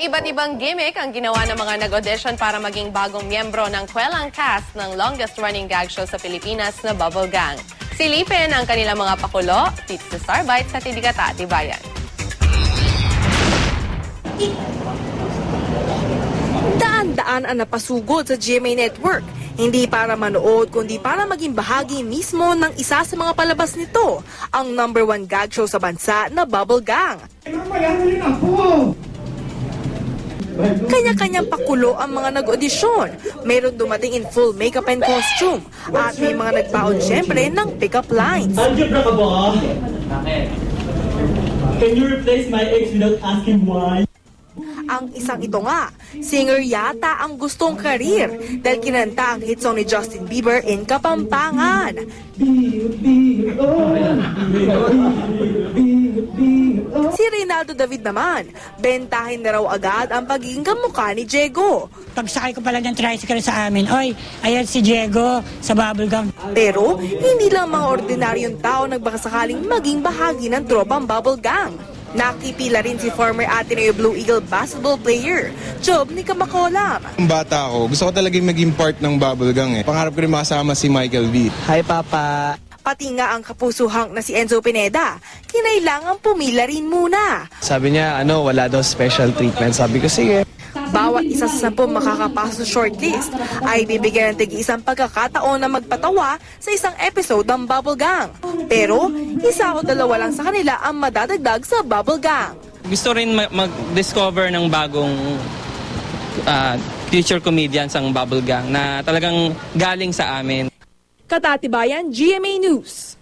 Iba't ibang gimmick ang ginawa ng mga nag-audition para maging bagong miyembro ng kwelang cast ng longest-running gag show sa Pilipinas na Bubble Gang. Silipin ang kanilang mga pakulo, dito sa Starbite sa Tidigata, Tibayan. Daan-daan ang napasugod sa GMA Network. Hindi para manood, kundi para maging bahagi mismo ng isa sa mga palabas nito, ang #1 gag show sa bansa na Bubble Gang. Kanya-kanyang pakulo ang mga nag-audisyon. Meron dumating in full makeup and costume. At may mga nagbaon syempre ng pick-up lines. Algebra ka ba? Can you replace my ex without asking why? Ang isang ito nga, singer yata ang gustong karir dahil kinanta ang hit song ni Justin Bieber in Kapampangan. Si Reynaldo David naman, bentahin na raw agad ang pagiging kamukha ni Diego. Pagsakay ko pala ng tricycle sa amin, oy, ayan si Diego sa Bubble Gang. Pero hindi lang mga ordinaryong tao nagbakasakaling maging bahagi ng tropang Bubble Gang. Nakipila rin si former Ateneo Blue Eagle basketball player, Job ni Kamakolam. Bata ako, gusto ko talaga maging part ng Bubble Gang. Pangarap ko rin makasama si Michael V. Hi, Papa! Pati nga ang kapusuhang na si Enzo Pineda, kinailangan pumila rin muna. Sabi niya, wala daw special treatment. Sabi ko, sige. Bawat isa sa 10 makakapasok sa shortlist ay bibigyan ng tig-isang pagkakataon na magpatawa sa isang episode ng Bubble Gang. Pero, isa o dalawa lang sa kanila ang madadagdag sa Bubble Gang. Gusto rin mag-discover ng bagong future comedians ang Bubble Gang na talagang galing sa amin. Katatibayan, GMA News.